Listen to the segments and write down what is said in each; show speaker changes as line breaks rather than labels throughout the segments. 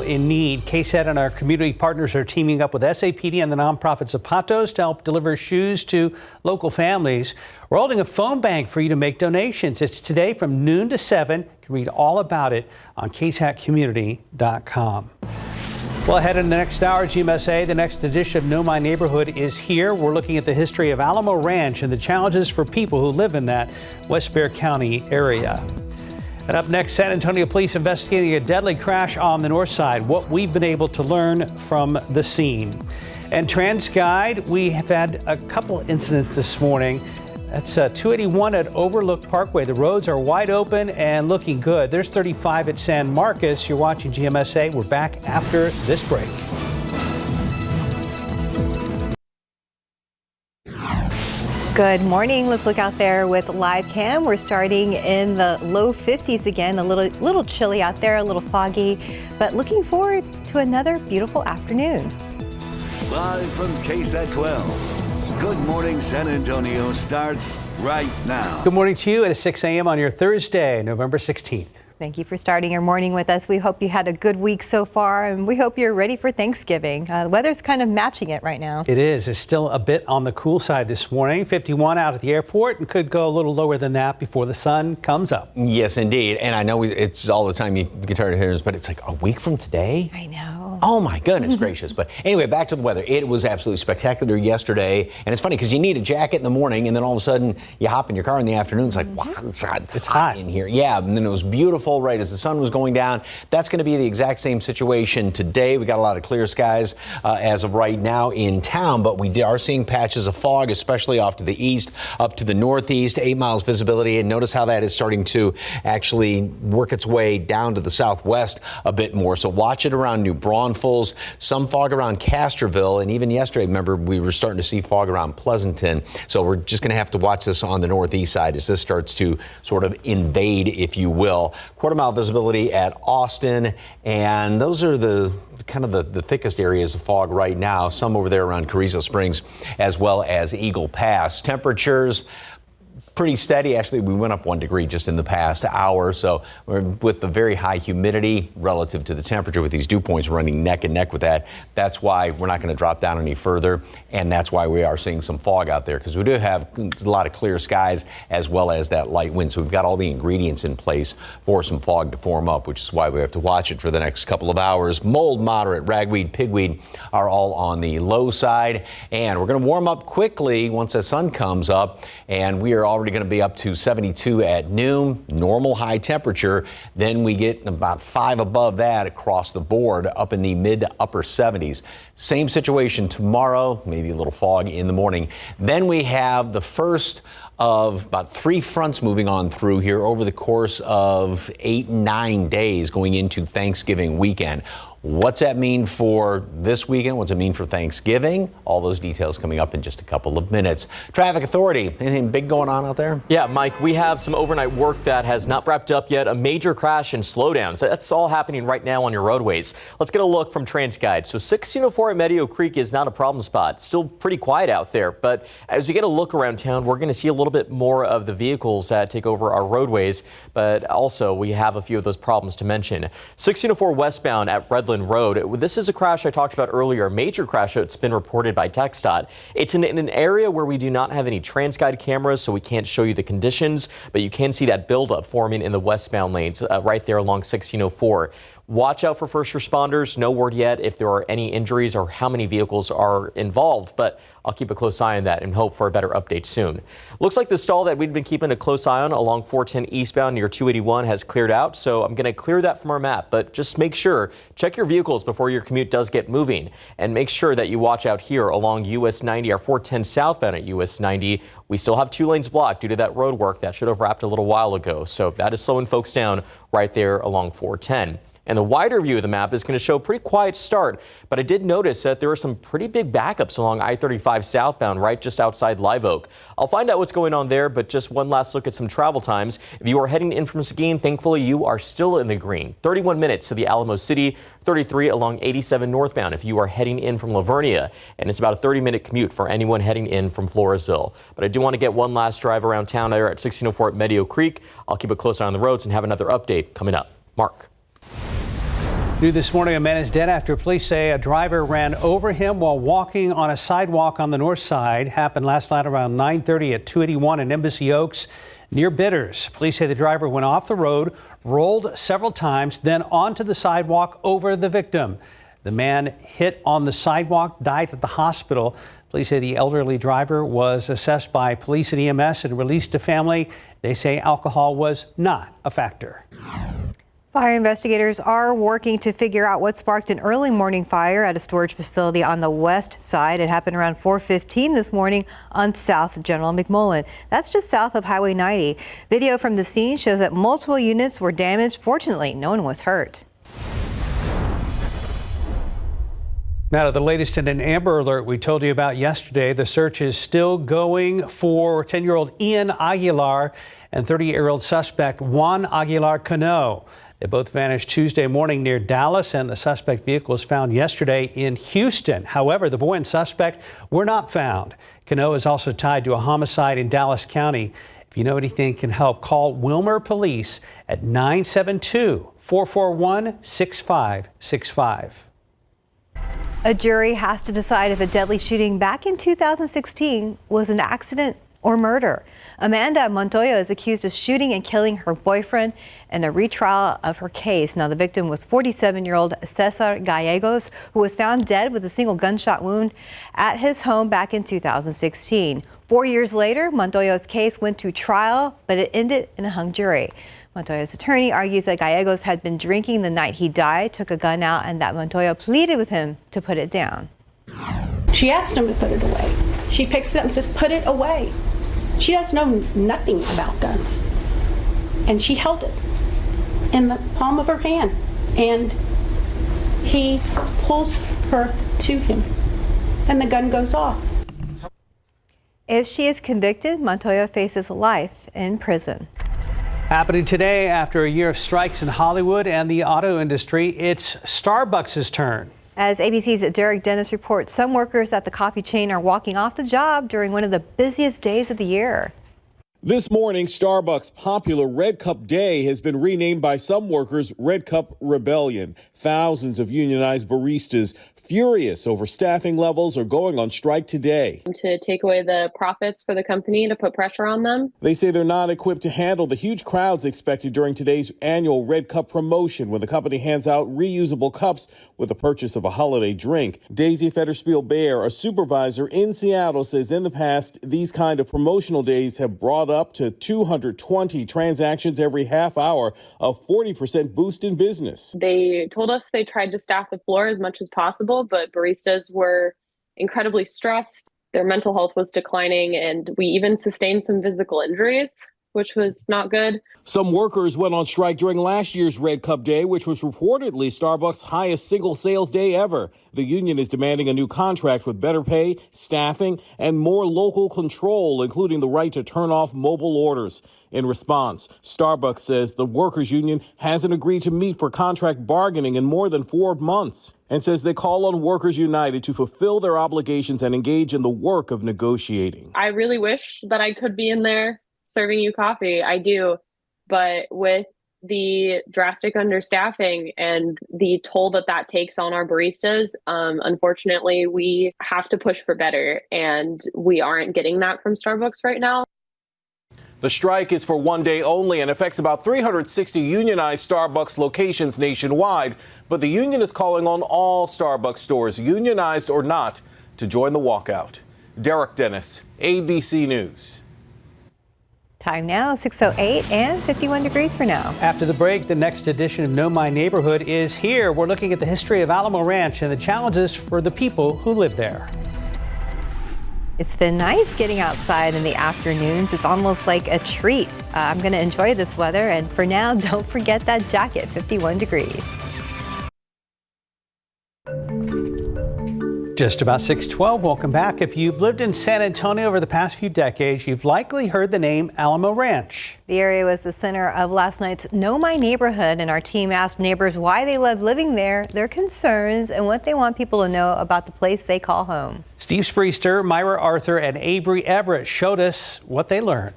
In need. KSAT and our community partners are teaming up with SAPD and the nonprofit Zapatos to help deliver shoes to local families. We're holding a phone bank for you to make donations. It's today from noon to 7. You can read all about it on ksatcommunity.com. Well, ahead in the next hour, GMSA, the next edition of Know My Neighborhood is here. We're looking at the history of Alamo Ranch and the challenges for people who live in that West Bexar County area. And up next, San Antonio police investigating a deadly crash on the north side, what we've been able to learn from the scene. And TransGuide, we have had a couple incidents this morning. That's 281 at Overlook Parkway. The roads are wide open and looking good. There's 35 at San Marcos. You're watching GMSA. We're back after this break.
Good morning. Let's look out there with live cam. We're starting in the low 50s again, a little chilly out there, a little foggy, but looking forward to another beautiful afternoon.
Live from KSAT 12. Good morning, San Antonio starts right now.
Good morning to you at 6 a.m. on your Thursday, November 16th.
Thank you for starting your morning with us. We hope you had a good week so far, and we hope you're ready for Thanksgiving. The weather's kind of matching it right now.
It is. It's still a bit on the cool side this morning. 51 out at the airport, and could go a little lower than that before the sun comes up.
Yes, indeed. And I know it's all the time you get tired of hearing this, but it's like a week from today?
I know.
Oh, my goodness gracious. But anyway, back to the weather. It was absolutely spectacular yesterday. And it's funny because you need a jacket in the morning, and then all of a sudden you hop in your car in the afternoon. It's like, wow, it's hot in here. Yeah, and then it was beautiful right as the sun was going down. That's going to be the exact same situation today. We got a lot of clear skies as of right now in town, but we are seeing patches of fog, especially off to the east, up to the northeast, 8 miles visibility. And notice how that is starting to actually work its way down to the southwest a bit more. So watch it around New Braunfels, some fog around Castroville, and even yesterday, remember, we were starting to see fog around Pleasanton. So we're just going to have to watch this on the northeast side as this starts to sort of invade, if you will. Quarter-mile visibility at Austin, and those are the kind of the thickest areas of fog right now. Some over there around Carrizo Springs as well as Eagle Pass. Temperatures pretty steady. Actually, we went up 1 degree just in the past hour. So with the very high humidity relative to the temperature, with these dew points running neck and neck with that, that's why we're not going to drop down any further. And that's why we are seeing some fog out there, because we do have a lot of clear skies as well as that light wind. So we've got all the ingredients in place for some fog to form up, which is why we have to watch it for the next couple of hours. Mold, moderate, ragweed, pigweed are all on the low side. And we're going to warm up quickly once the sun comes up, and we are already going to be up to 72 at noon, normal high temperature. Then we get about 5 above that across the board, up in the mid to upper 70s. Same situation tomorrow, maybe a little fog in the morning. Then we have the first of about 3 fronts moving on through here over the course of 8-9 days going into Thanksgiving weekend. What's that mean for this weekend? What's it mean for Thanksgiving? All those details coming up in just a couple of minutes. Traffic Authority, anything big going on out there?
Yeah, Mike, we have some overnight work that has not wrapped up yet. A major crash and slowdown. So that's all happening right now on your roadways. Let's get a look from TransGuide. So 1604 at Meadow Creek is not a problem spot. Still pretty quiet out there. But as you get a look around town, we're going to see a little bit more of the vehicles that take over our roadways. But also, we have a few of those problems to mention. 1604 westbound at Redland Road. This is a crash I talked about earlier, a major crash that's been reported by TxDOT. It's in an area where we do not have any TransGuide cameras, so we can't show you the conditions, but you can see that buildup forming in the westbound lanes right there along 1604. Watch out for first responders. No word yet if there are any injuries or how many vehicles are involved, but I'll keep a close eye on that and hope for a better update soon. Looks like the stall that we've been keeping a close eye on along 410 eastbound near 281 has cleared out, so I'm going to clear that from our map, but just make sure, check your vehicles before your commute does get moving, and make sure that you watch out here along US 90 or 410 southbound at US 90. We still have 2 lanes blocked due to that road work that should have wrapped a little while ago, so that is slowing folks down right there along 410. And the wider view of the map is going to show a pretty quiet start, but I did notice that there are some pretty big backups along I-35 southbound right just outside Live Oak. I'll find out what's going on there, but just one last look at some travel times. If you are heading in from Seguin, thankfully you are still in the green. 31 minutes to the Alamo City, 33 along 87 northbound if you are heading in from Lavernia, and it's about a 30-minute commute for anyone heading in from Floresville. But I do want to get one last drive around town there at 1604 at Meadow Creek. I'll keep a close eye on the roads and have another update coming up. Mark.
New this morning, a man is dead after police say a driver ran over him while walking on a sidewalk on the north side. Happened last night around 9:30 at 281 in Embassy Oaks near Bitters. Police say the driver went off the road, rolled several times, then onto the sidewalk over the victim. The man hit on the sidewalk, died at the hospital. Police say the elderly driver was assessed by police and EMS and released to family. They say alcohol was not a factor.
Fire investigators are working to figure out what sparked an early morning fire at a storage facility on the west side. It happened around 4:15 this morning on South General McMullen. That's just south of Highway 90. Video from the scene shows that multiple units were damaged. Fortunately, no one was hurt.
Now to the latest in an Amber Alert we told you about yesterday. The search is still going for 10-year-old Ian Aguilar and 30-year-old suspect Juan Aguilar Cano. They both vanished Tuesday morning near Dallas, and the suspect vehicle was found yesterday in Houston. However, the boy and suspect were not found. Cano is also tied to a homicide in Dallas County. If you know anything can help, call Wilmer Police at 972-441-6565.
A jury has to decide if a deadly shooting back in 2016 was an accident or murder. Amanda Montoya is accused of shooting and killing her boyfriend in a retrial of her case. Now, the victim was 47-year-old Cesar Gallegos, who was found dead with a single gunshot wound at his home back in 2016. 4 years later, Montoya's case went to trial, but it ended in a hung jury. Montoya's attorney argues that Gallegos had been drinking the night he died, took a gun out, and that Montoya pleaded with him to put it down.
She asked him to put it away. She picks it up and says, "Put it away." She does know nothing about guns. And she held it in the palm of her hand. And he pulls her to him. And the gun goes off.
If she is convicted, Montoya faces life in prison.
Happening today after a year of strikes in Hollywood and the auto industry, it's Starbucks' turn.
As ABC's Derek Dennis reports, some workers at the coffee chain are walking off the job during one of the busiest days of the year.
This morning, Starbucks' popular Red Cup Day has been renamed by some workers Red Cup Rebellion. Thousands of unionized baristas, furious over staffing levels, are going on strike today.
To take away the profits for the company, to put pressure on them.
They say they're not equipped to handle the huge crowds expected during today's annual Red Cup promotion, when the company hands out reusable cups with the purchase of a holiday drink. Daisy Federspiel-Bear, a supervisor in Seattle, says in the past, these kind of promotional days have brought up to 220 transactions every half hour, a 40% boost in business.
They told us they tried to staff the floor as much as possible, but baristas were incredibly stressed. Their mental health was declining, and we even sustained some physical injuries, which was not good.
Some workers went on strike during last year's Red Cup Day, which was reportedly Starbucks' highest single sales day ever. The union is demanding a new contract with better pay, staffing, and more local control, including the right to turn off mobile orders. In response, Starbucks says the workers' union hasn't agreed to meet for contract bargaining in more than 4 months, and says they call on Workers United to fulfill their obligations and engage in the work of negotiating.
I really wish that I could be in there serving you coffee. I do. But with the drastic understaffing and the toll that that takes on our baristas, unfortunately, we have to push for better. And we aren't getting that from Starbucks right now.
The strike is for one day only and affects about 360 unionized Starbucks locations nationwide. But the union is calling on all Starbucks stores, unionized or not, to join the walkout. Derek Dennis, ABC News.
Time now, 6:08 and 51 degrees for now.
After the break, the next edition of Know My Neighborhood is here. We're looking at the history of Alamo Ranch and the challenges for the people who live there.
It's been nice getting outside in the afternoons. It's almost like a treat. I'm going to enjoy this weather. And for now, don't forget that jacket, 51 degrees.
Just about 6:12. Welcome back. If you've lived in San Antonio over the past few decades, you've likely heard the name Alamo Ranch.
The area was the center of last night's Know My Neighborhood, and our team asked neighbors why they love living there, their concerns, and what they want people to know about the place they call home.
Steve Spriester, Myra Arthur, and Avery Everett showed us what they learned.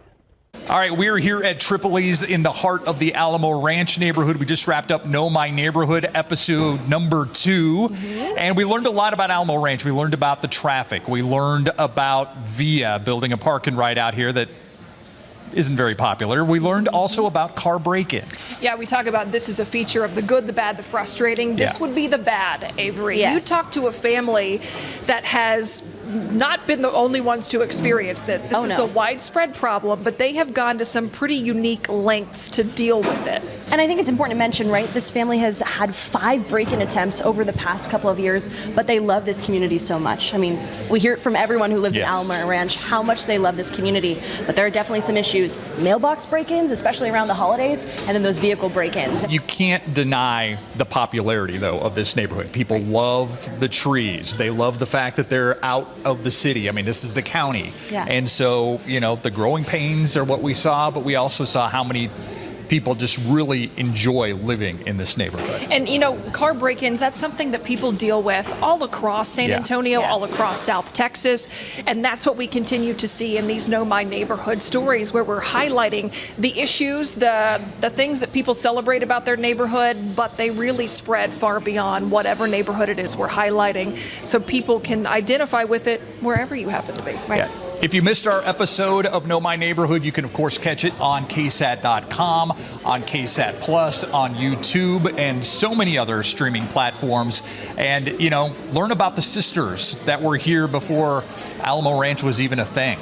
All right, we're here at Tripoli's in the heart of the Alamo Ranch neighborhood. We just wrapped up Know My Neighborhood episode number 2. And we learned a lot about Alamo Ranch. We learned about the traffic. We learned about VIA building a park and ride out here that isn't very popular. We learned also about car break-ins.
Yeah, we talk about this is a feature of the good, the bad, the frustrating. This would be the bad, Avery.
Yes.
You talk to a family that has not been the only ones to experience this. This is a widespread problem, but they have gone to some pretty unique lengths to deal with it.
And I think it's important to mention, right, this family has had 5 break-in attempts over the past couple of years, but they love this community so much. I mean, we hear it from everyone who lives in Alamo Ranch how much they love this community, but there are definitely some issues. Mailbox break-ins, especially around the holidays, and then those vehicle break-ins.
You can't deny the popularity, though, of this neighborhood. People love the trees. They love the fact that they're out of the city. I mean, this is the county.
Yeah.
And so, you know, the growing pains are what we saw, but we also saw how many people just really enjoy living in this neighborhood.
And, you know, car break-ins, that's something that people deal with all across San Antonio, all across South Texas. And that's what we continue to see in these Know My Neighborhood stories, where we're highlighting the issues, the things that people celebrate about their neighborhood, but they really spread far beyond whatever neighborhood it is we're highlighting, so people can identify with it wherever you happen to be. Right?
Yeah. If you missed our episode of Know My Neighborhood, you can, of course, catch it on KSAT.com, on KSAT Plus, on YouTube, and so many other streaming platforms. And, you know, learn about the sisters that were here before Alamo Ranch was even a thing,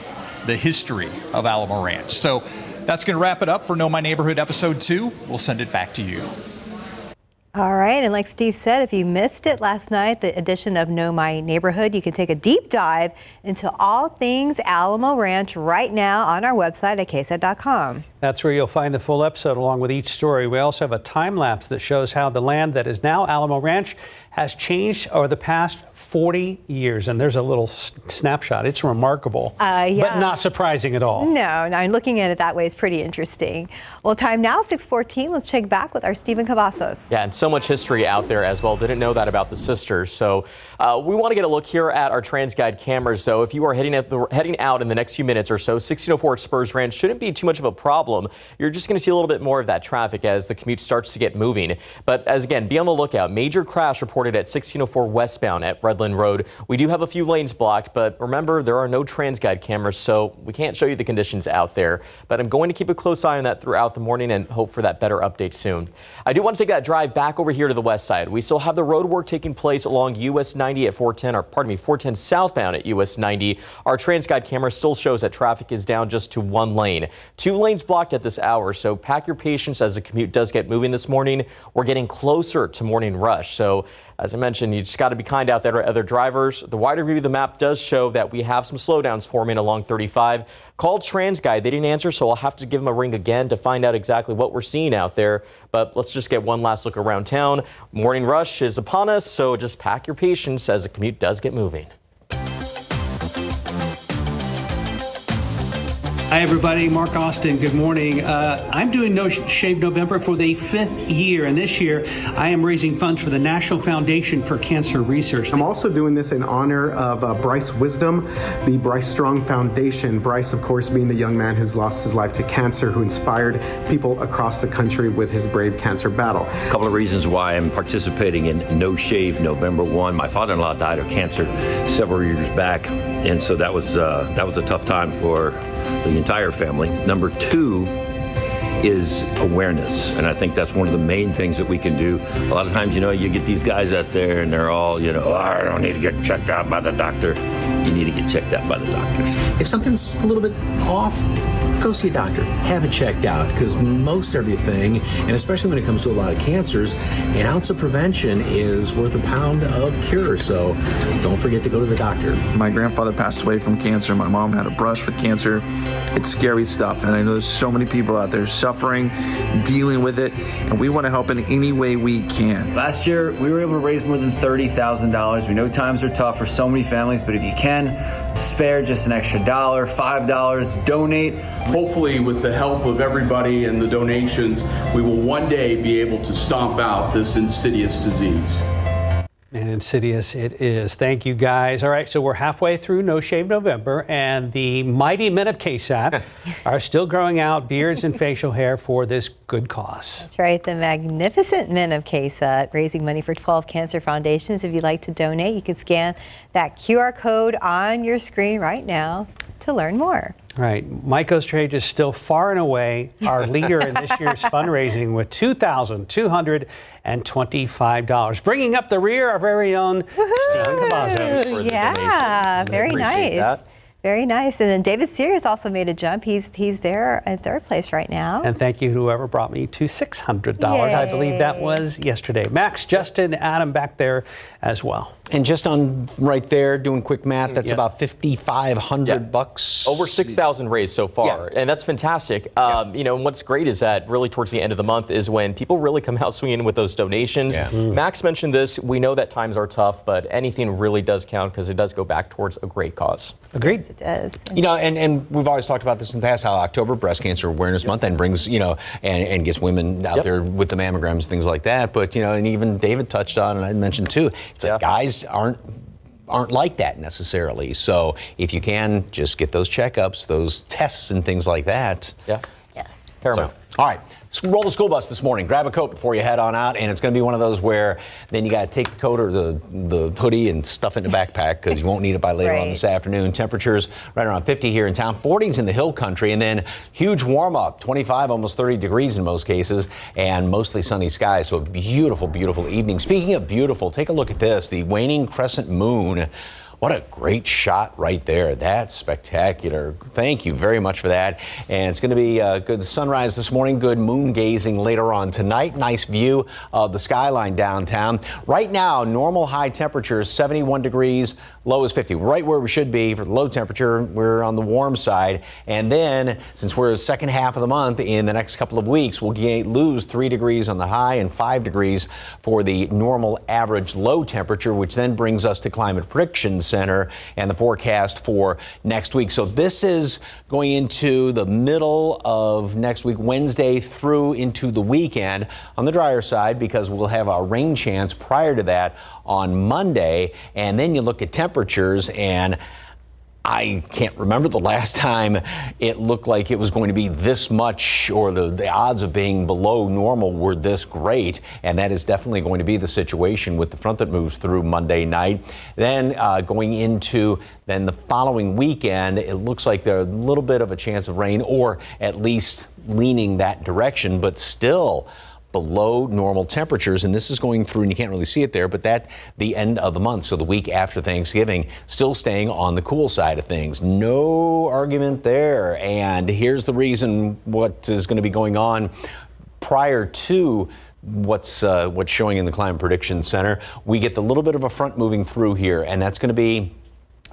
the history of Alamo Ranch. So that's going to wrap it up for Know My Neighborhood episode 2. We'll send it back to you.
All right, and like Steve said, if you missed it last night, the edition of Know My Neighborhood, you can take a deep dive into all things Alamo Ranch right now on our website at ksat.com.
That's where you'll find the full episode along with each story. We also have a time lapse that shows how the land that is now Alamo Ranch has changed over the past 40 years. And there's a little snapshot. It's remarkable, but not surprising at all.
No, looking at it that way is pretty interesting. Well, time now, 6:14. Let's check back with our Stephen Cavazos.
Yeah, and so much history out there as well. Didn't know that about the sisters. So we want to get a look here at our TransGuide cameras. So if you are heading out in the next few minutes or so, 1604 at Spurs Ranch shouldn't be too much of a problem. You're just going to see a little bit more of that traffic as the commute starts to get moving. But again, be on the lookout. Major crash reported at 1604 westbound at Redland Road. We do have a few lanes blocked, but remember, there are no TransGuide cameras, so we can't show you the conditions out there. But I'm going to keep a close eye on that throughout the morning and hope for that better update soon. I do want to take that drive back over here to the west side. We still have the road work taking place along US 90 at 410 southbound at US 90. Our TransGuide camera still shows that traffic is down just to 1 lane. 2 lanes blocked at this hour, so pack your patience as the commute does get moving this morning. We're getting closer to morning rush, so as I mentioned, you just got to be kind out there to other drivers. The wider view of the map does show that we have some slowdowns forming along 35. Called TransGuide, they didn't answer, so I'll have to give them a ring again to find out exactly what we're seeing out there. But let's just get one last look around town. Morning rush is upon us, so just pack your patience as the commute does get moving.
Hi, everybody. Mark Austin. Good morning. I'm doing No Shave November for the 5th year, and this year I am raising funds for the National Foundation for Cancer Research.
I'm also doing this in honor of Bryce Wisdom, the Bryce Strong Foundation. Bryce, of course, being the young man who's lost his life to cancer, who inspired people across the country with his brave cancer battle.
A couple of reasons why I'm participating in No Shave November. One, my father-in-law died of cancer several years back, and so that was a tough time for the entire family. Number 2 is awareness, and I think that's one of the main things that we can do. A lot of times, you know, you get these guys out there and they're all, you know, I don't need to get checked out by the doctor. You need to get checked out by the doctors.
If something's a little bit off, go see a doctor. Have it checked out, because most everything, and especially when it comes to a lot of cancers, an ounce of prevention is worth a pound of cure. So don't forget to go to the doctor.
My grandfather passed away from cancer. My mom had a brush with cancer. It's scary stuff, and I know there's so many people out there suffering, dealing with it, and we want to help in any way we can.
Last year, we were able to raise more than $30,000. We know times are tough for so many families, but if you can, spare just an extra $1, $5, donate.
Hopefully, with the help of everybody and the donations, we will one day be able to stomp out this insidious disease.
And insidious it is. Thank you, guys. All right, so we're halfway through No Shave November, and the mighty men of KSAT are still growing out beards and facial hair for this good cause.
That's right, the magnificent men of KSAT raising money for 12 cancer foundations. If you'd like to donate, you can scan that QR code on your screen right now to learn more.
Right. Mike Ostrage is still far and away our leader in this year's fundraising with $2,225. Bringing up the rear, our very own Steve Cavazos.
Yeah, very nice.
That.
Very nice. And then David Sears also made a jump. He's there in third place right now.
And thank you to whoever brought me to $600. I believe that was yesterday. Max, Justin, Adam back there as well.
And just on right there, doing quick math, that's about $5,500.
Over 6,000 raised so far, and that's fantastic. You know, and what's great is that really towards the end of the month is when people really come out swinging with those donations. Max mentioned this. We know that times are tough, but anything really does count because it does go back towards a great cause.
Agreed.
It does.
You know, and we've always talked about this in the past, how October Breast Cancer Awareness Month and brings, you know, and gets women out there with the mammograms, things like that. But, you know, and even David touched on, and I mentioned too, it's like guys aren't like that necessarily. So if you can, just get those checkups, those tests and things like that.
Yeah.
Yes.
Paramount. All right. Roll the school bus this morning. Grab a coat before you head on out, and it's going to be one of those where then you got to take the coat or the hoodie and stuff it in the backpack because you won't need it by later on this afternoon. Temperatures right around 50 here in town, 40s in the hill country, and then huge warm up, 25, almost 30 degrees in most cases, and mostly sunny skies. So a beautiful, beautiful evening. Speaking of beautiful, take a look at this, the waning crescent moon. What a great shot right there. That's spectacular. Thank you very much for that. And it's going to be a good sunrise this morning, good moon gazing later on tonight. Nice view of the skyline downtown. Right now, normal high temperature is 71 degrees, low is 50. Right where we should be for low temperature. We're on the warm side. And then, since we're the second half of the month, in the next couple of weeks, we'll lose 3 degrees on the high and 5 degrees for the normal average low temperature, which then brings us to Climate Prediction Center and the forecast for next week. So this is going into the middle of next week, Wednesday through into the weekend on the drier side, because we'll have a rain chance prior to that on Monday. And then you look at temperatures, and I can't remember the last time it looked like it was going to be this much, or the odds of being below normal were this great. And that is definitely going to be the situation with the front that moves through Monday night. Then going into then the following weekend, it looks like there's a little bit of a chance of rain, or at least leaning that direction, but still below normal temperatures. And this is going through, and you can't really see it there, but that the end of the month, so the week after Thanksgiving, still staying on the cool side of things. No argument there. And here's the reason what is going to be going on prior to what's showing in the Climate Prediction Center. We get the little bit of a front moving through here, and that's going to be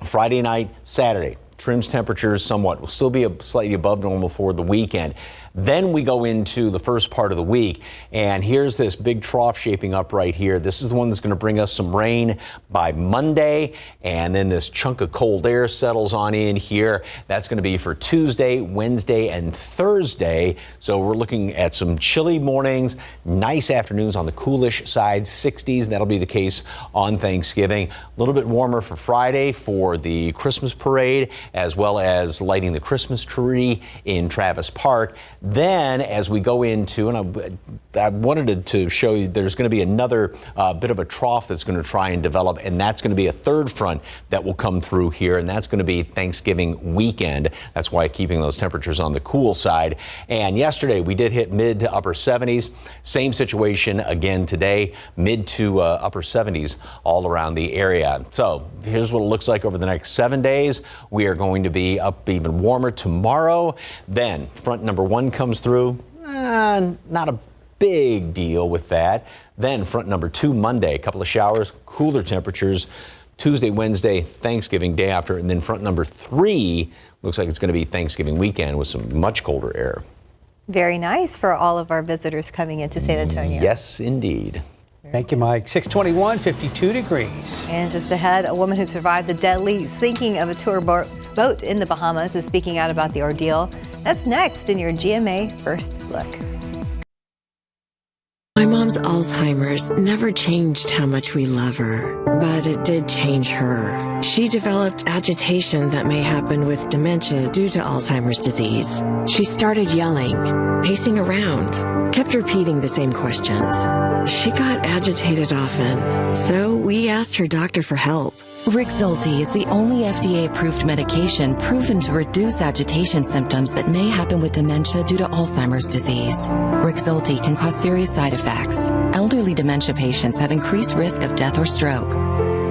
Friday night, Saturday. Trims temperatures somewhat. Will still be slightly above normal for the weekend. Then we go into the first part of the week, and here's this big trough shaping up right here. This is the one that's going to bring us some rain by Monday, and then this chunk of cold air settles on in here. That's going to be for Tuesday, Wednesday, and Thursday. So we're looking at some chilly mornings, nice afternoons on the coolish side, 60s. That'll be the case on Thanksgiving. A little bit warmer for Friday for the Christmas parade, as well as lighting the Christmas tree in Travis Park. Then as we go into, and I wanted to show you, there's going to be another bit of a trough that's going to try and develop, and that's going to be a third front that will come through here, and that's going to be Thanksgiving weekend. That's why keeping those temperatures on the cool side. And yesterday we did hit mid to upper 70s. Same situation again today, mid to upper 70s all around the area. So here's what it looks like over the next 7 days. We are going to be up even warmer tomorrow. Then front number 1 comes through. Not a big deal with that. Then front number 2 Monday, a couple of showers, cooler temperatures. Tuesday, Wednesday, Thanksgiving day after, and then front number 3 looks like it's going to be Thanksgiving weekend with some much colder air.
Very nice for all of our visitors coming into San Antonio.
Yes, indeed.
Thank you, Mike. 621, 52 degrees.
And just ahead, a woman who survived the deadly sinking of a tour boat in the Bahamas is speaking out about the ordeal. That's next in your GMA First Look.
My mom's Alzheimer's never changed how much we love her, but it did change her. She developed agitation that may happen with dementia due to Alzheimer's disease. She started yelling, pacing around, kept repeating the same questions. She got agitated often, so we asked her doctor for help.
Rexulti is the only FDA-approved medication proven to reduce agitation symptoms that may happen with dementia due to Alzheimer's disease. Rexulti can cause serious side effects. Elderly dementia patients have increased risk of death or stroke.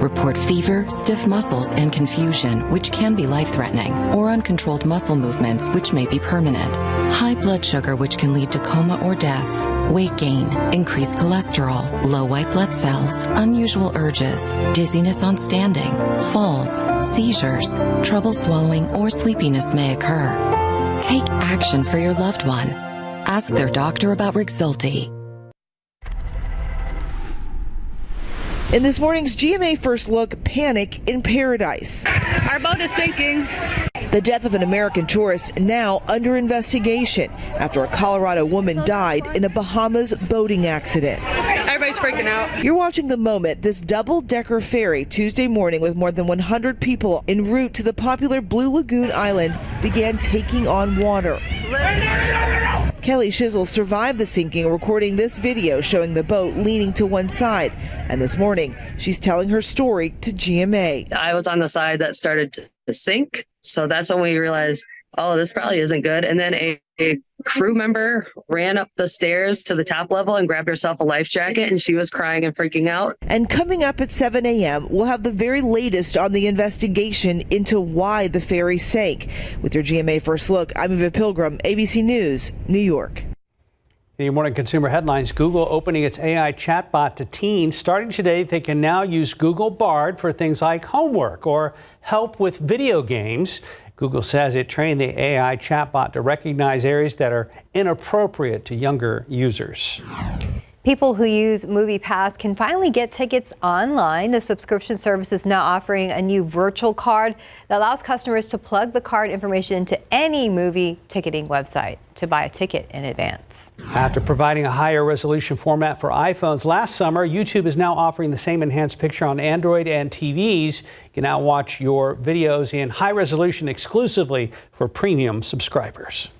Report fever, stiff muscles, and confusion, which can be life-threatening, or uncontrolled muscle movements, which may be permanent. High blood sugar, which can lead to coma or death. Weight gain, increased cholesterol, low white blood cells, unusual urges, dizziness on standing, falls, seizures, trouble swallowing, or sleepiness may occur. Take action for your loved one. Ask their doctor about Rexulti.
In this morning's GMA First Look, panic in paradise.
Our boat is sinking.
The death of an American tourist now under investigation after a Colorado woman died in a Bahamas boating accident.
Everybody's freaking out.
You're watching the moment this double-decker ferry Tuesday morning with more than 100 people en route to the popular Blue Lagoon Island began taking on water. Kelly Shizzle survived the sinking, recording this video showing the boat leaning to one side. And this morning, she's telling her story to GMA.
I was on the side that started to sink. So that's when we realized, oh, this probably isn't good. And then a crew member ran up the stairs to the top level and grabbed herself a life jacket, and she was crying and freaking out.
And coming up at 7 a.m., we'll have the very latest on the investigation into why the ferry sank. With your GMA First Look, I'm Eva Pilgrim, ABC News, New York.
In your morning consumer headlines, Google opening its AI chatbot to teens. Starting today, they can now use Google Bard for things like homework or help with video games. Google says it trained the AI chatbot to recognize areas that are inappropriate to younger users.
People who use MoviePass can finally get tickets online. The subscription service is now offering a new virtual card that allows customers to plug the card information into any movie ticketing website to buy a ticket in advance.
After providing a higher resolution format for iPhones last summer, YouTube is now offering the same enhanced picture on Android and TVs. You can now watch your videos in high resolution exclusively for premium subscribers.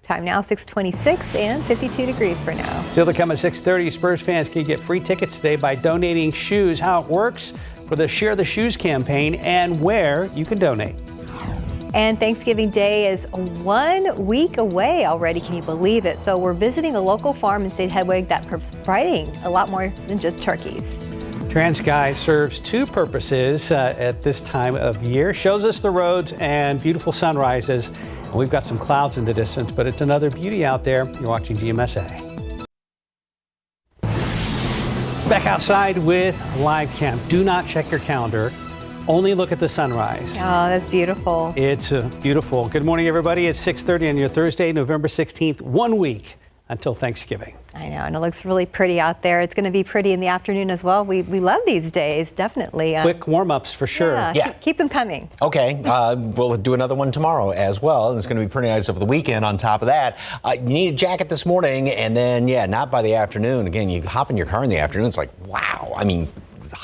Time now 6:26 and 52 degrees for now.
Still to come at 6:30, Spurs fans can get free tickets today by donating shoes. How it works for the Share the Shoes campaign and where you can donate.
And Thanksgiving Day is 1 week away already. Can you believe it? So we're visiting a local farm in State Hedwig that's providing a lot more than just turkeys.
TransSky serves two purposes at this time of year. Shows us the roads and beautiful sunrises. And we've got some clouds in the distance, but it's another beauty out there. You're watching GMSA. Back outside with Live Cam. Do not check your calendar. Only look at the sunrise.
Oh, that's beautiful.
It's beautiful. Good morning, everybody. It's 6:30 on your Thursday, November 16th, 1 week until Thanksgiving.
I know, and it looks really pretty out there. It's going to be pretty in the afternoon as well. We love these days, definitely.
Quick warm-ups for sure.
Yeah. Keep them coming.
Okay, we'll do another one tomorrow as well, and it's going to be pretty nice over the weekend. On top of that, you need a jacket this morning, and then, not by the afternoon. Again, you hop in your car in the afternoon, it's like, wow. I mean,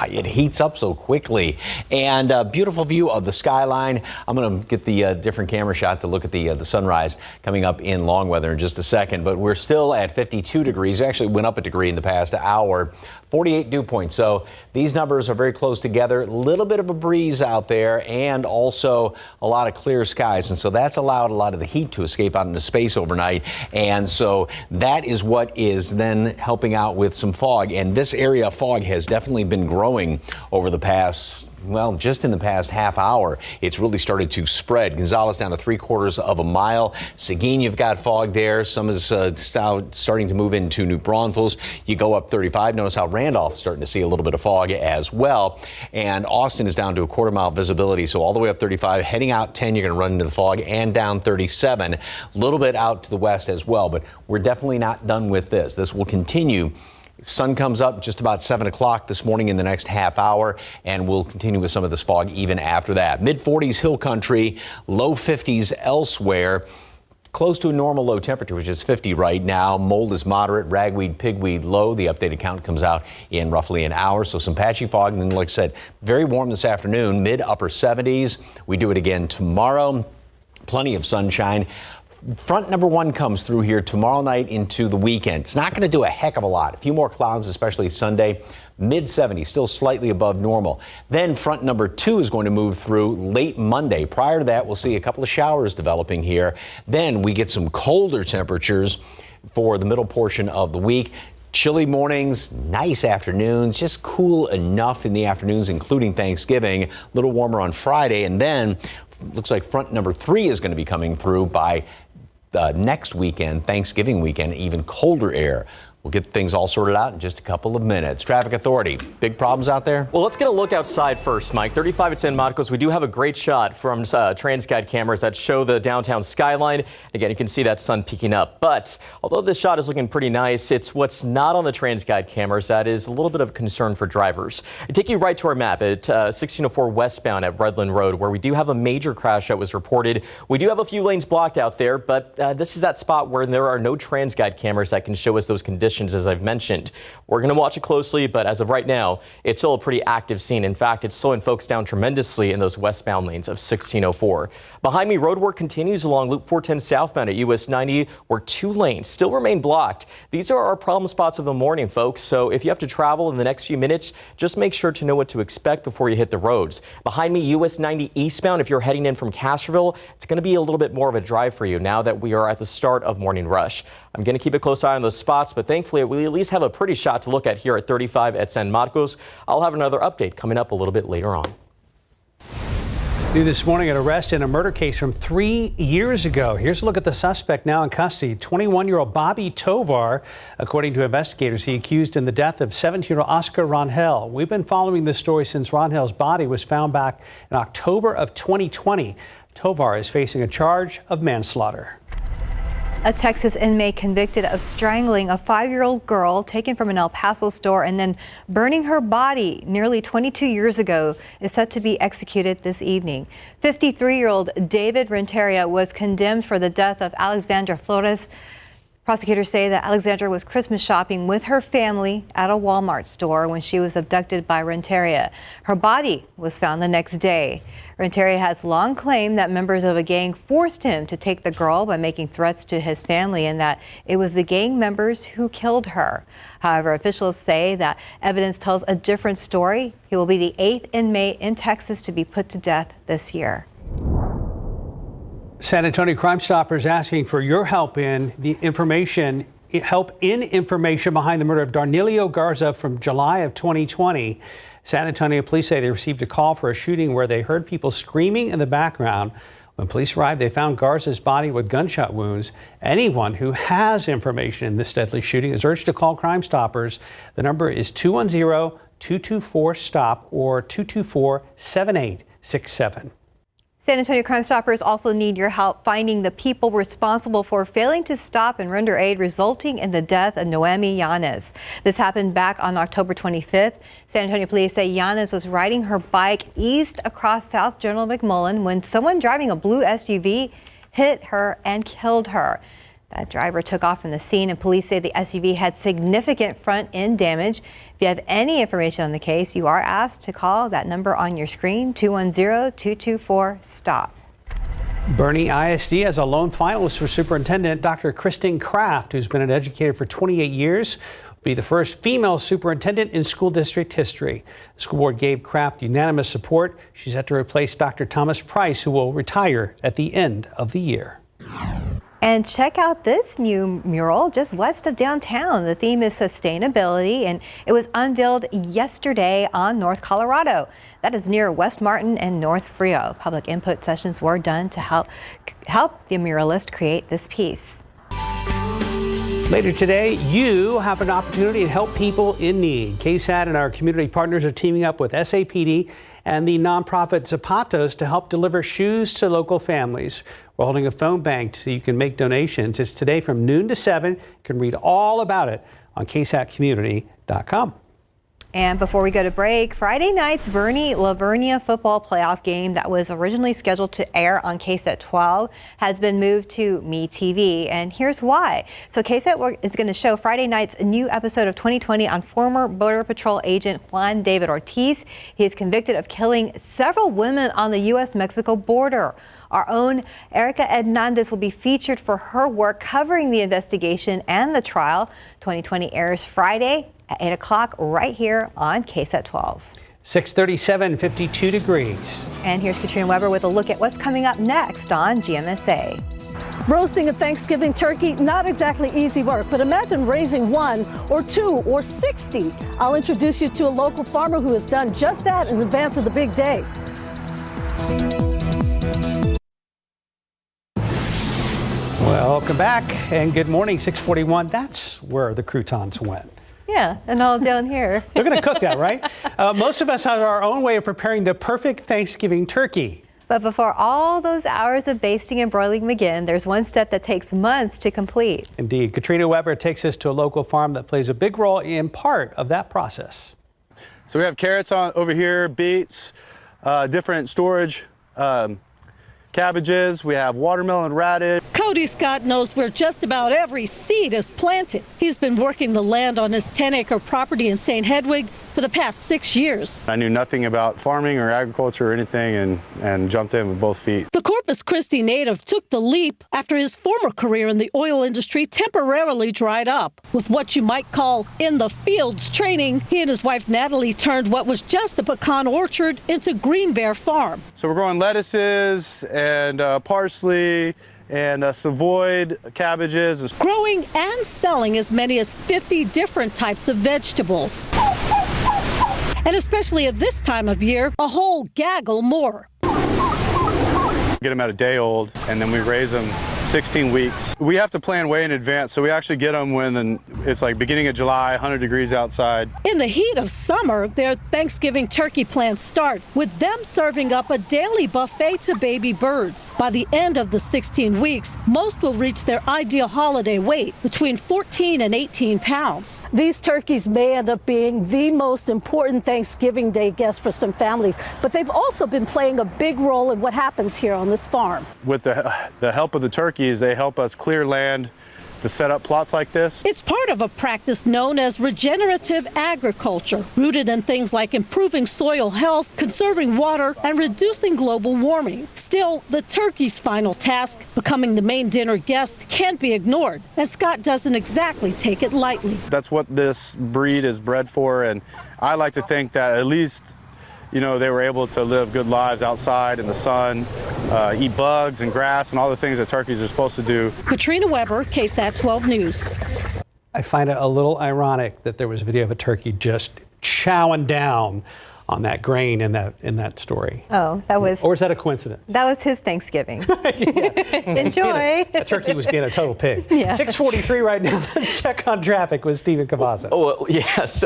it heats up so quickly. And a beautiful view of the skyline. I'm going to get the different camera shot to look at the sunrise coming up in long weather in just a second. But we're still at 52 degrees. We actually went up a degree in the past hour. 48 dew points. So these numbers are very close together. A little bit of a breeze out there and also a lot of clear skies. And so that's allowed a lot of the heat to escape out into space overnight. And so that is what is then helping out with some fog. And this area of fog has definitely been growing over the past, well, just in the past half hour. It's really started to spread. Gonzales down to 3/4 of a mile. Seguin, you've got fog there. Some is starting to move into New Braunfels. You go up 35. Notice how Randolph's starting to see a little bit of fog as well. And Austin is down to a 1/4 mile visibility. So all the way up 35, heading out 10, you're going to run into the fog, and down 37. A little bit out to the west as well. But we're definitely not done with this. This will continue. Sun comes up just about 7 o'clock this morning in the next half hour, and we'll continue with some of this fog even after that. Mid-40s hill country, low 50s elsewhere. close to a normal low temperature, which is 50 right now. Mold is moderate, ragweed, pigweed low. The updated count comes out in roughly an hour. So some patchy fog. And then, like I said, very warm this afternoon, mid upper 70s. We do it again tomorrow. Plenty of sunshine. Front number 1 comes through here tomorrow night into the weekend. It's not going to do a heck of a lot. A few more clouds, especially Sunday. Mid 70s, still slightly above normal. Then front number 2 is going to move through late Monday. Prior to that, we'll see a couple of showers developing here. Then we get some colder temperatures for the middle portion of the week. Chilly mornings, nice afternoons, just cool enough in the afternoons, including Thanksgiving. A little warmer on Friday. And then looks like front number 3 is going to be coming through by next weekend, Thanksgiving weekend, even colder air. We'll get things all sorted out in just a couple of minutes. Traffic Authority, big problems out there?
Well, let's get a look outside first, Mike. 35 at San Marcos. We do have a great shot from TransGuide cameras that show the downtown skyline. Again, you can see that sun peeking up. But although this shot is looking pretty nice, it's what's not on the TransGuide cameras that is a little bit of concern for drivers. I take you right to our map at 1604 westbound at Redland Road, where we do have a major crash that was reported. We do have a few lanes blocked out there, but this is that spot where there are no TransGuide cameras that can show us those conditions. As I've mentioned, we're going to watch it closely, but as of right now, it's still a pretty active scene. In fact, it's slowing folks down tremendously in those westbound lanes of 1604. Behind me, road work continues along Loop 410 southbound at US 90, where 2 lanes still remain blocked. These are our problem spots of the morning, folks. So if you have to travel in the next few minutes, just make sure to know what to expect before you hit the roads. Behind me, US 90 eastbound, if you're heading in from Castroville, it's going to be a little bit more of a drive for you now that we are at the start of morning rush. I'm going to keep a close eye on those spots, but thankfully we at least have a pretty shot to look at here at 35 at San Marcos. I'll have another update coming up a little bit later on.
New this morning, an arrest in a murder case from 3 years ago. Here's a look at the suspect now in custody, 21-year-old Bobby Tovar. According to investigators, he accused in the death of 17-year-old Oscar Rangel. We've been following this story since Rangel's body was found back in October of 2020. Tovar is facing a charge of manslaughter.
A Texas inmate convicted of strangling a 5-year-old girl taken from an El Paso store and then burning her body nearly 22 years ago is set to be executed this evening. 53-year-old David Renteria was condemned for the death of Alexandra Flores. Prosecutors say that Alexandra was Christmas shopping with her family at a Walmart store when she was abducted by Renteria. Her body was found the next day. Renteria has long claimed that members of a gang forced him to take the girl by making threats to his family and that it was the gang members who killed her. However, officials say that evidence tells a different story. He will be the 8th inmate in Texas to be put to death this year.
San Antonio Crime Stoppers asking for your help in information behind the murder of Darnelio Garza from July of 2020. San Antonio police say they received a call for a shooting where they heard people screaming in the background. When police arrived, they found Garza's body with gunshot wounds. Anyone who has information in this deadly shooting is urged to call Crime Stoppers. The number is 210-224-STOP or 224-7867.
San Antonio Crime Stoppers also need your help finding the people responsible for failing to stop and render aid resulting in the death of Noemi Yanez. This happened back on October 25th. San Antonio police say Yanez was riding her bike east across South General McMullen when someone driving a blue SUV hit her and killed her. That driver took off from the scene, and police say the SUV had significant front end damage. If you have any information on the case, you are asked to call that number on your screen, 210-224-STOP.
Bernie ISD has a lone finalist for superintendent. Dr. Kristen Kraft, who's been an educator for 28 years, will be the first female superintendent in school district history. The school board gave Kraft unanimous support. She's set to replace Dr. Thomas Price, who will retire at the end of the year.
And check out this new mural just west of downtown. The theme is sustainability, and it was unveiled yesterday on North Colorado. That is near West Martin and North Frio. Public input sessions were done to help the muralist create this piece.
Later today, you have an opportunity to help people in need. KSAT and our community partners are teaming up with SAPD and the nonprofit Zapatos to help deliver shoes to local families. We're holding a phone bank so you can make donations. It's today from noon to 7. You can read all about it on ksatcommunity.com.
And before we go to break, Friday night's Bernie Lavernia football playoff game that was originally scheduled to air on KSAT 12 has been moved to MeTV, and here's why. So KSAT is going to show Friday night's new episode of 2020 on former Border Patrol agent Juan David Ortiz. He is convicted of killing several women on the U.S.-Mexico border. Our own Erica Hernandez will be featured for her work covering the investigation and the trial. 2020 airs Friday at 8 o'clock right here on KSAT 12.
637, 52 degrees.
And here's Katrina Weber with a look at what's coming up next on GMSA.
Roasting a Thanksgiving turkey, not exactly easy work, but imagine raising 1 or 2 or 60. I'll introduce you to a local farmer who has done just that in advance of the big day.
Welcome back and good morning. 641. That's where the croutons went.
Yeah, and all down here.
They're going to cook that, right? Most of us have our own way of preparing the perfect Thanksgiving turkey.
But before all those hours of basting and broiling begin, there's one step that takes months to complete.
Indeed. Katrina Weber takes us to a local farm that plays a big role in part of that process.
So we have carrots over here, beets, different storage, cabbages, we have watermelon, radish.
Cody Scott knows where just about every seed is planted. He's been working the land on his 10-acre property in St. Hedwig for the past 6 years.
I knew nothing about farming or agriculture or anything and jumped in with both feet.
The Corpus Christi native took the leap after his former career in the oil industry temporarily dried up. With what you might call in the fields training, he and his wife Natalie turned what was just a pecan orchard into Green Bear Farm.
So we're growing lettuces and parsley and Savoy cabbages.
Growing and selling as many as 50 different types of vegetables. And especially at this time of year, a whole gaggle more.
Get them at a day old, and then we raise them 16 weeks. We have to plan way in advance, so we actually get them when it's like beginning of July, 100 degrees outside.
In the heat of summer, their Thanksgiving turkey plans start with them serving up a daily buffet to baby birds. By the end of the 16 weeks, most will reach their ideal holiday weight, between 14 and 18 pounds. These turkeys may end up being the most important Thanksgiving Day guest for some families, but they've also been playing a big role in what happens here on this farm.
With the help of the turkeys, they help us clear land to set up plots like this.
It's part of a practice known as regenerative agriculture, rooted in things like improving soil health, conserving water, and reducing global warming. Still, the turkey's final task, becoming the main dinner guest, can't be ignored, and Scott doesn't exactly take it lightly.
That's what this breed is bred for, and I like to think that at least they were able to live good lives outside in the sun, eat bugs and grass and all the things that turkeys are supposed to do.
Katrina Weber, KSAT 12 News.
I find it a little ironic that there was a video of a turkey just chowing down on that grain in that story.
Oh, that was...
Or is that a coincidence?
That was his Thanksgiving. Enjoy.
That turkey was being a total pig.
Yeah.
6:43 right now. Let's check on traffic with Stephen Cavazza.
Oh, yes.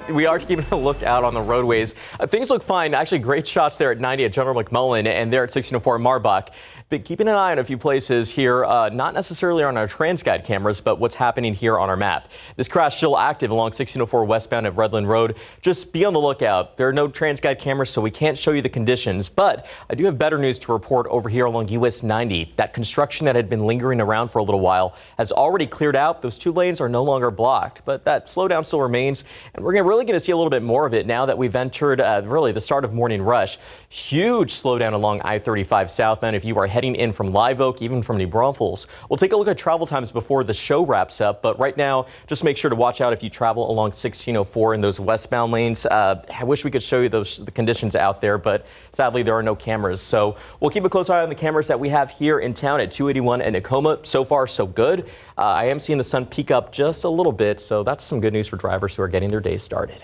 We are keeping a look out on the roadways. Things look fine. Actually, great shots there at 90 at General McMullen and there at 1604 Marbach. But keeping an eye on a few places here, not necessarily on our TransGuide cameras, but what's happening here on our map. This crash still active along 1604 westbound at Redland Road. Just be on the lookout. There are no TransGuide cameras, so we can't show you the conditions. But I do have better news to report over here along US 90. That construction that had been lingering around for a little while has already cleared out. Those 2 lanes are no longer blocked, but that slowdown still remains. And we're really going to see a little bit more of it now that we've entered really the start of morning rush. Huge slowdown along I-35 southbound if you are heading in from Live Oak, even from New Braunfels. We'll take a look at travel times before the show wraps up, but right now, just make sure to watch out if you travel along 1604 in those westbound lanes. I wish we could show you the conditions out there, but sadly there are no cameras. So we'll keep a close eye on the cameras that we have here in town at 281 and Tacoma. So far, so good. I am seeing the sun peak up just a little bit, so that's some good news for drivers who are getting their day started.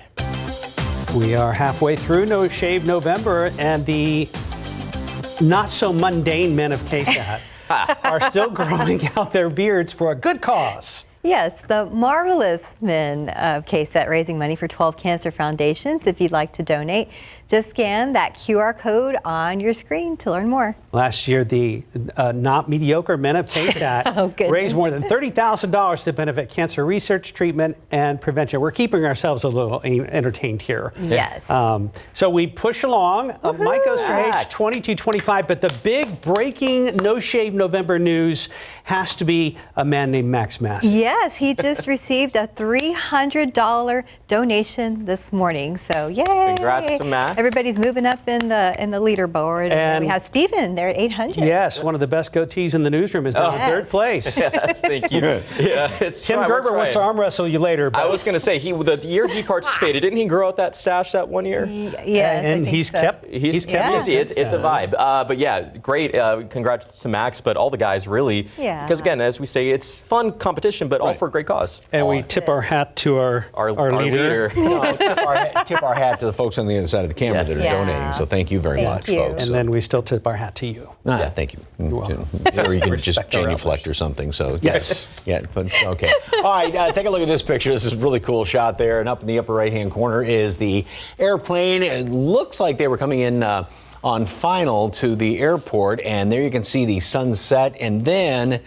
We are halfway through No Shave November, and the not so mundane men of KSAT are still growing out their beards for a good cause.
Yes, the marvelous men of KSAT raising money for 12 cancer foundations. If you'd like to donate, just scan that QR code on your screen to learn more.
Last year, the not mediocre men of KSAT raised more than $30,000 to benefit cancer research, treatment, and prevention. We're keeping ourselves a little entertained here.
Yes.
So we push along. Mike goes to age 22-25, but the big breaking No Shave November news has to be a man named Max Massey.
Yes, he just received a $300 donation this morning. So yay!
Congrats to Max.
Everybody's moving up in the leaderboard. And we have Steven there at 800.
Yes, one of the best goatees in the newsroom is down in third place.
Yes, thank you. Yeah, it's
Tim Gerber wants to arm wrestle you later.
I was going to say, the year he participated, didn't he grow out that stash that one year?
Yes,
and he's kept
busy. It's a vibe. But yeah, great. Congrats to Max, but all the guys really.
Yeah.
Because again, as we say, it's fun competition, but all for a great cause.
And we tip our hat to our leader.
No, tip our hat to the folks on the other side of the camera that are donating. So thank you very much, folks.
And then we still tip our hat to you.
Thank you. Or you can just genuflect or something. So
yes.
Yeah, but okay. All right, take a look at this picture. This is a really cool shot there. And up in the upper right-hand corner is the airplane. It looks like they were coming in on final to the airport. And there you can see the sunset. And then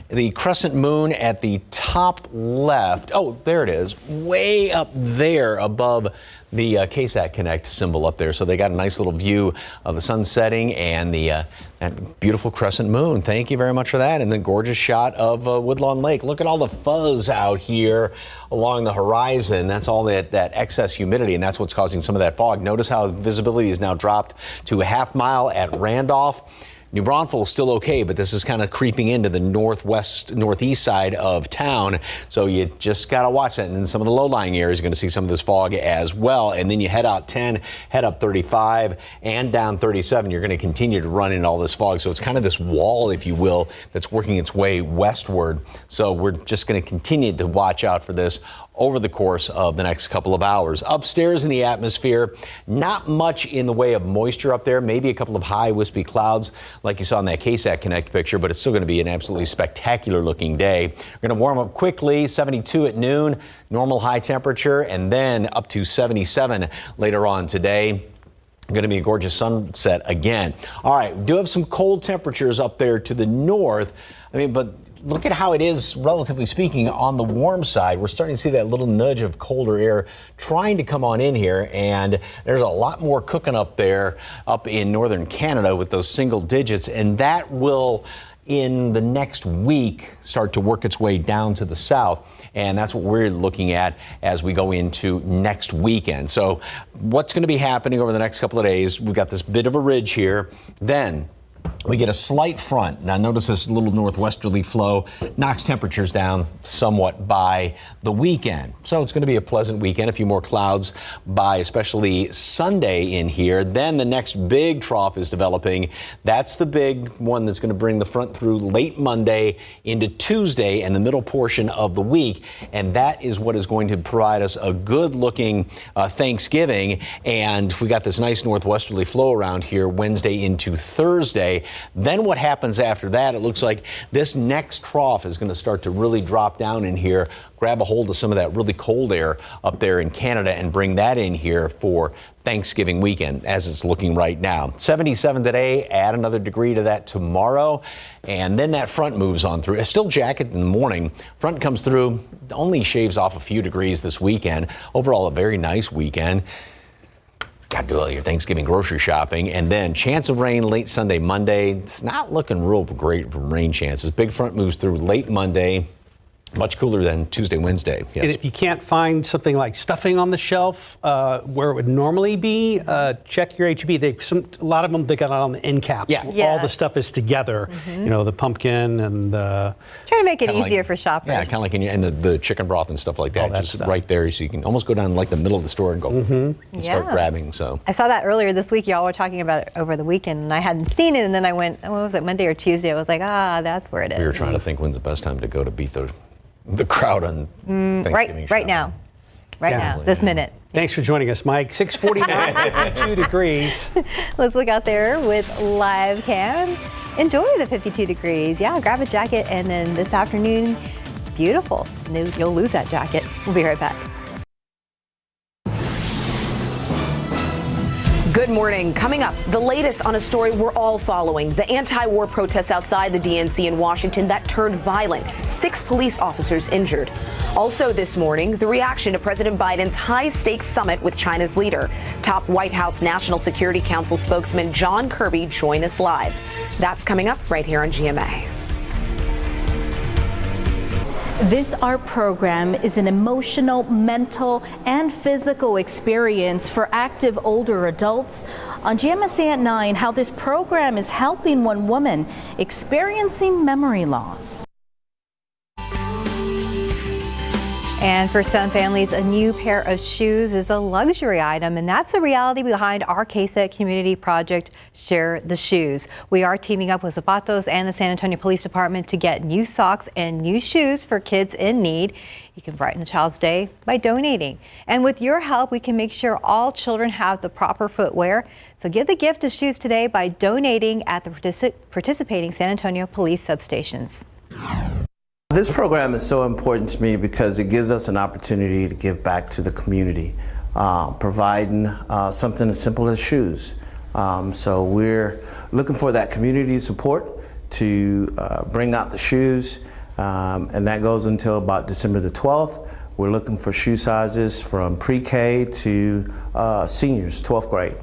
the crescent moon at the top left. Oh, there it is. Way up there above the KSAT Connect symbol up there. So they got a nice little view of the sun setting and the that beautiful crescent moon. Thank you very much for that. And the gorgeous shot of Woodlawn Lake. Look at all the fuzz out here along the horizon. That's all that excess humidity, and that's what's causing some of that fog. Notice how visibility is now dropped to a half mile at Randolph. New Braunfels is still okay, but this is kind of creeping into the northeast side of town. So you just got to watch that. And in some of the low-lying areas, you're going to see some of this fog as well. And then you head out 10, head up 35, and down 37. You're going to continue to run into all this fog. So it's kind of this wall, if you will, that's working its way westward. So we're just going to continue to watch out for this over the course of the next couple of hours. Upstairs in the atmosphere, not much in the way of moisture up there, maybe a couple of high wispy clouds like you saw in that KSAT Connect picture, but it's still going to be an absolutely spectacular looking day. We're going to warm up quickly, 72 at noon, normal high temperature, and then up to 77 later on today. Going to be a gorgeous sunset again. All right, we do have some cold temperatures up there to the north. But look at how it is, relatively speaking, on the warm side. We're starting to see that little nudge of colder air trying to come on in here, and there's a lot more cooking up there up in northern Canada with those single digits, and that will, in the next week, start to work its way down to the south. And that's what we're looking at as we go into next weekend. So what's going to be happening over the next couple of days? We've got this bit of a ridge here. Then we get a slight front. Now notice this little northwesterly flow knocks temperatures down somewhat by the weekend. So it's going to be a pleasant weekend. A few more clouds by especially Sunday in here. Then the next big trough is developing. That's the big one that's going to bring the front through late Monday into Tuesday and the middle portion of the week. And that is what is going to provide us a good looking Thanksgiving. And we got this nice northwesterly flow around here Wednesday into Thursday. Then what happens after that? It looks like this next trough is going to start to really drop down in here, grab a hold of some of that really cold air up there in Canada and bring that in here for Thanksgiving weekend as it's looking right now. 77 today, add another degree to that tomorrow, and then that front moves on through. Still jacket in the morning. Front comes through, only shaves off a few degrees this weekend. Overall, a very nice weekend. Got to do all your Thanksgiving grocery shopping. And then chance of rain late Sunday, Monday. It's not looking real great for rain chances. Big front moves through late Monday. Much cooler than Tuesday, Wednesday. Yes.
And if you can't find something like stuffing on the shelf where it would normally be, check your H-E-B. A lot of them, they got it on the end caps.
Yeah.
All the stuff is together. Mm-hmm. You know, the pumpkin and
trying to make it easier for shoppers.
Yeah, kind of like and the chicken broth and stuff like that. Just right there, so you can almost go down like the middle of the store and go and start grabbing. So
I saw that earlier this week. Y'all were talking about it over the weekend, and I hadn't seen it. And then I went, what was it, Monday or Tuesday? I was like, that's where it is.
We were trying to think when's the best time to go to beat the crowd on Thanksgiving
right now, this minute.
Thanks for joining us, Mike. 6:49, 52 degrees.
Let's look out there with live cam. Enjoy the 52 degrees. Yeah, grab a jacket, and then this afternoon, beautiful. You'll lose that jacket. We'll be right back.
Good morning. Coming up, the latest on a story we're all following. The anti-war protests outside the DNC in Washington that turned violent. 6 police officers injured. Also this morning, the reaction to President Biden's high-stakes summit with China's leader. Top White House National Security Council spokesman John Kirby join us live. That's coming up right here on GMA.
This art program is an emotional, mental, and physical experience for active older adults. On GMSA at 9, how this program is helping one woman experiencing memory loss.
And for some families, a new pair of shoes is a luxury item, and that's the reality behind our KSAT community project, Share the Shoes. We are teaming up with Zapatos and the San Antonio Police Department to get new socks and new shoes for kids in need. You can brighten a child's day by donating. And with your help, we can make sure all children have the proper footwear. So give the gift of shoes today by donating at the participating San Antonio Police substations.
This program is so important to me because it gives us an opportunity to give back to the community, providing something as simple as shoes. So we're looking for that community support to bring out the shoes, and that goes until about December the 12th. We're looking for shoe sizes from pre-K to seniors, 12th grade.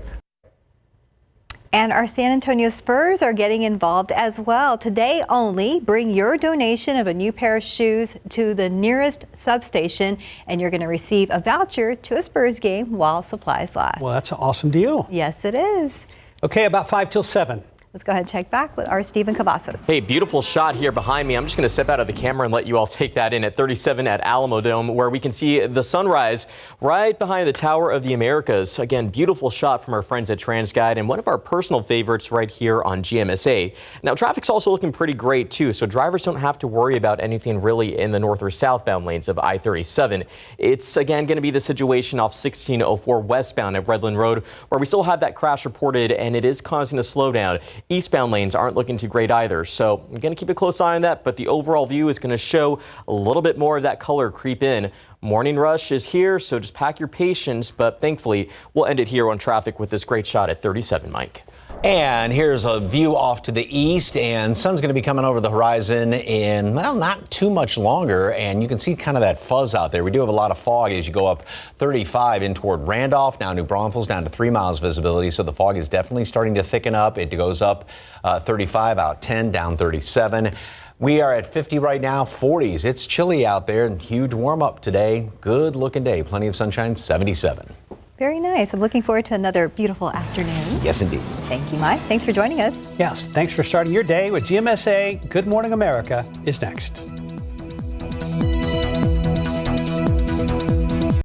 And our San Antonio Spurs are getting involved as well. Today only, bring your donation of a new pair of shoes to the nearest substation, and you're going to receive a voucher to a Spurs game while supplies last.
Well, that's an awesome deal.
Yes, it is.
Okay, about 5 till 7.
Let's go ahead and check back with our Stephen Cavazos.
Hey, beautiful shot here behind me. I'm just going to step out of the camera and let you all take that in at 37 at Alamo Dome, where we can see the sunrise right behind the Tower of the Americas. Again, beautiful shot from our friends at TransGuide and one of our personal favorites right here on GMSA. Now, traffic's also looking pretty great, too, so drivers don't have to worry about anything really in the north or southbound lanes of I-37. It's, again, going to be the situation off 1604 westbound at Redland Road, where we still have that crash reported, and it is causing a slowdown. Eastbound lanes aren't looking too great either, so I'm going to keep a close eye on that, but the overall view is going to show a little bit more of that color creep in. Morning rush is here, so just pack your patience, but thankfully we'll end it here on traffic with this great shot at 37, Mike.
And here's a view off to the east, and sun's going to be coming over the horizon in, well, not too much longer, and you can see kind of that fuzz out there. We do have a lot of fog as you go up 35 in toward Randolph, now New Braunfels, down to 3 miles visibility, so the fog is definitely starting to thicken up. It goes up 35, out 10, down 37. We are at 50 right now, 40s. It's chilly out there, and huge warm up today. Good looking day, plenty of sunshine, 77.
Very nice. I'm looking forward to another beautiful afternoon.
Yes, indeed.
Thank you, Mike. Thanks for joining us.
Yes, thanks for starting your day with GMSA. Good Morning America is next.